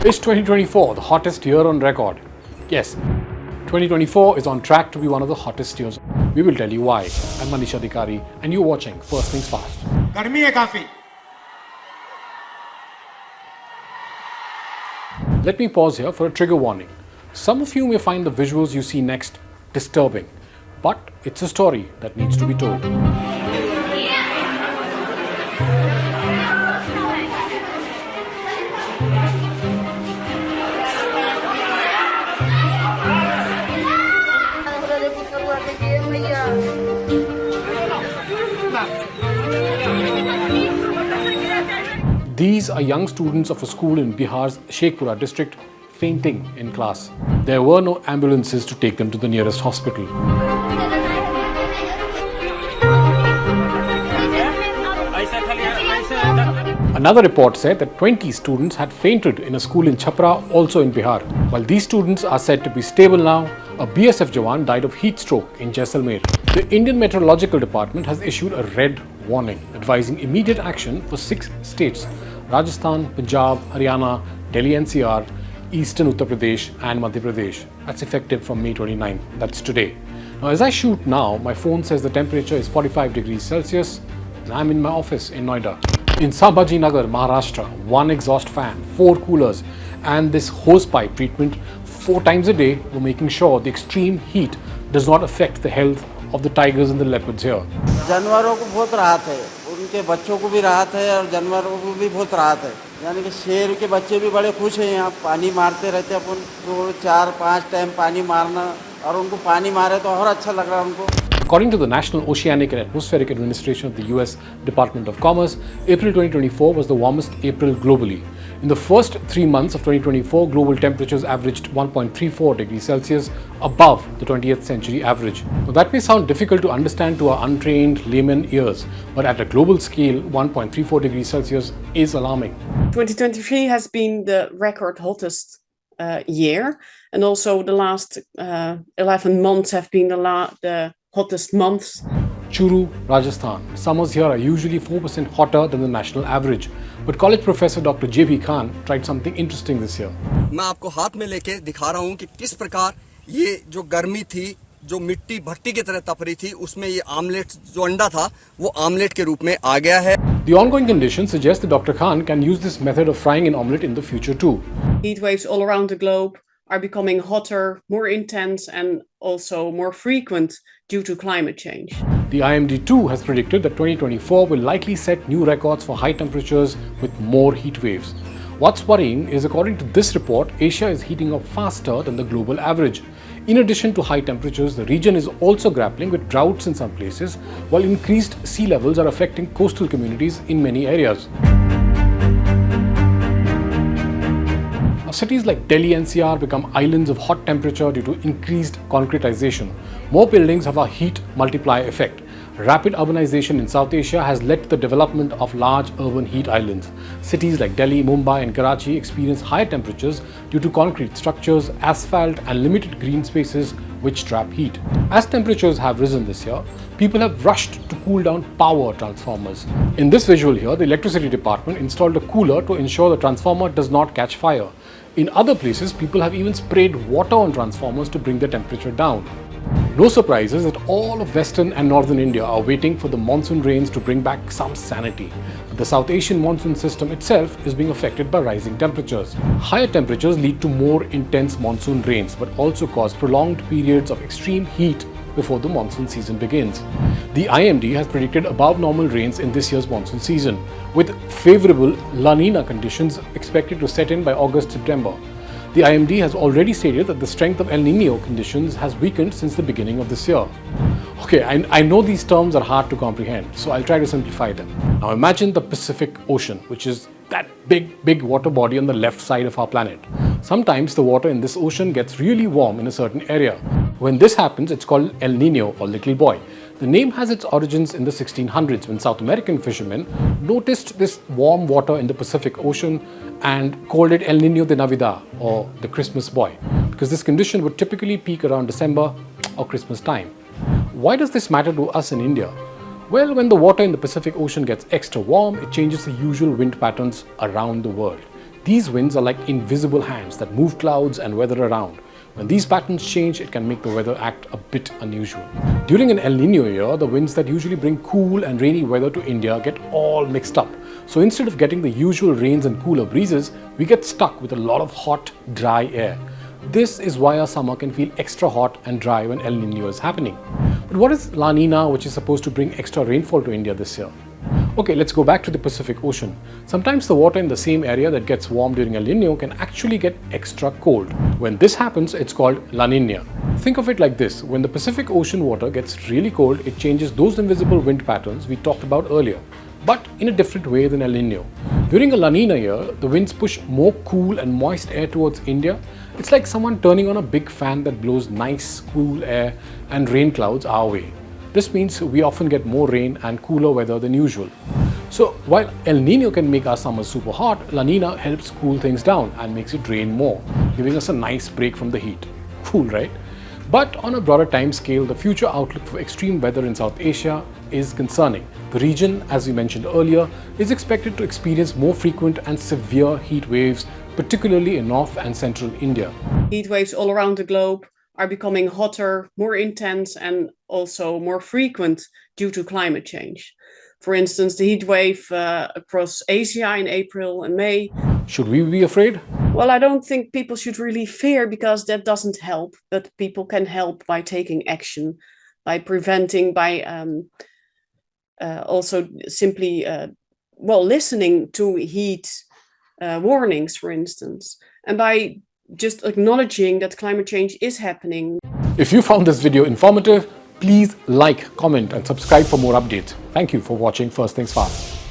Is 2024 the hottest year on record? Yes, 2024 is on track to be one of the hottest years. We will tell you why. I'm Manish Adhikary and you're watching First Things Fast. गर्मी है काफी. Let me pause here for a trigger warning. Some of you may find the visuals you see next disturbing, but it's a story that needs to be told. These are young students of a school in Bihar's Shekhpura district fainting in class. There were no ambulances to take them to the nearest hospital. Another report said that 20 students had fainted in a school in Chhapra, also in Bihar. While these students are said to be stable now, a BSF Jawan died of heat stroke in Jaisalmer. The Indian Meteorological Department has issued a red warning, advising immediate action for 6 states: Rajasthan, Punjab, Haryana, Delhi NCR, Eastern Uttar Pradesh and Madhya Pradesh. That's effective from May 29. That's today. Now, as I shoot now, my phone says the temperature is 45 degrees Celsius and I'm in my office in Noida. In Sambhaji Nagar, Maharashtra, 1 exhaust fan, 4 coolers and this hosepipe treatment 4 times a day were making sure the extreme heat does not affect the health of the tigers and the leopards here. जानवरों को बहुत राहत है, उनके बच्चों को भी राहत है और जानवरों को भी बहुत राहत है. यानी कि शेर के बच्चे भी बड़े खुश हैं. यहाँ पानी मारते रहते अपन तो 4-5 टाइम पानी मारना और उनको पानी मारे तो और अच्छा लग रहा है उनको. According to the National Oceanic and Atmospheric Administration of the US Department of Commerce, April 2024 was the warmest April globally. In the first 3 months of 2024, global temperatures averaged 1.34 degrees Celsius above the 20th century average. Now, that may sound difficult to understand to our untrained layman ears, but at a global scale, 1.34 degrees Celsius is alarming. 2023 has been the record hottest year, and also the last 11 months have been the hottest months. Churu, Rajasthan. Summers here are usually 4% hotter than the national average. But college professor Dr. J.B. Khan tried something interesting this year. मैं आपको हाथ में लेके दिखा रहा हूँ कि किस प्रकार ये जो गर्मी थी, जो मिट्टी भट्टी की तरह तप रही थी, उसमें ये आमलेट जो अंडा था, वो आमलेट के रूप में आ गया है. The ongoing conditions suggest that Dr. Khan can use this method of frying an omelette in the future too. Heat waves all around the globe are becoming hotter, more intense and also more frequent due to climate change. The IMD too has predicted that 2024 will likely set new records for high temperatures with more heat waves. What's worrying is, according to this report, Asia is heating up faster than the global average. In addition to high temperatures, the region is also grappling with droughts in some places, while increased sea levels are affecting coastal communities in many areas. Cities like Delhi NCR become islands of hot temperature due to increased concretization. More buildings have a heat multiplier effect. Rapid urbanization in South Asia has led to the development of large urban heat islands. Cities like Delhi, Mumbai and Karachi experience higher temperatures due to concrete structures, asphalt and limited green spaces which trap heat. As temperatures have risen this year, people have rushed to cool down power transformers. In this visual here, the electricity department installed a cooler to ensure the transformer does not catch fire. In other places, people have even sprayed water on transformers to bring the temperature down. No surprises that all of western and northern India are waiting for the monsoon rains to bring back some sanity. But the South Asian monsoon system itself is being affected by rising temperatures. Higher temperatures lead to more intense monsoon rains, but also cause prolonged periods of extreme heat before the monsoon season begins. The IMD has predicted above normal rains in this year's monsoon season, with favorable La Niña conditions expected to set in by August-September. The IMD has already stated that the strength of El Niño conditions has weakened since the beginning of this year. Okay, I know these terms are hard to comprehend, so I'll try to simplify them. Now imagine the Pacific Ocean, which is that big water body on the left side of our planet. Sometimes the water in this ocean gets really warm in a certain area. When this happens, it's called El Niño or Little Boy. The name has its origins in the 1600s when South American fishermen noticed this warm water in the Pacific Ocean and called it El Niño de Navidad or the Christmas boy, because this condition would typically peak around December or Christmas time. Why does this matter to us in India? Well, when the water in the Pacific Ocean gets extra warm, it changes the usual wind patterns around the world. These winds are like invisible hands that move clouds and weather around. When these patterns change, it can make the weather act a bit unusual. During an El Niño year, the winds that usually bring cool and rainy weather to India get all mixed up. So instead of getting the usual rains and cooler breezes, we get stuck with a lot of hot, dry air. This is why our summer can feel extra hot and dry when El Niño is happening. But what is La Niña, which is supposed to bring extra rainfall to India this year? Okay, let's go back to the Pacific Ocean. Sometimes the water in the same area that gets warm during El Niño can actually get extra cold. When this happens, it's called La Niña. Think of it like this: when the Pacific Ocean water gets really cold, it changes those invisible wind patterns we talked about earlier, but in a different way than El Niño. During a La Niña year, the winds push more cool and moist air towards India. It's like someone turning on a big fan that blows nice, cool air and rain clouds our way. This means we often get more rain and cooler weather than usual. So while El Niño can make our summers super hot, La Niña helps cool things down and makes it rain more, giving us a nice break from the heat. Cool, right? But on a broader time scale, the future outlook for extreme weather in South Asia is concerning. The region, as we mentioned earlier, is expected to experience more frequent and severe heat waves, particularly in North and Central India. Heat waves all around the globe are becoming hotter, more intense, and also more frequent due to climate change. For instance, the heat wave across Asia in April and May. Should we be afraid? Well, I don't think people should really fear, because that doesn't help, but people can help by taking action, by preventing, by also simply listening to heat warnings, for instance, and by just acknowledging that climate change is happening. If you found this video informative, please like, comment and subscribe for more updates. Thank you for watching First Things Fast.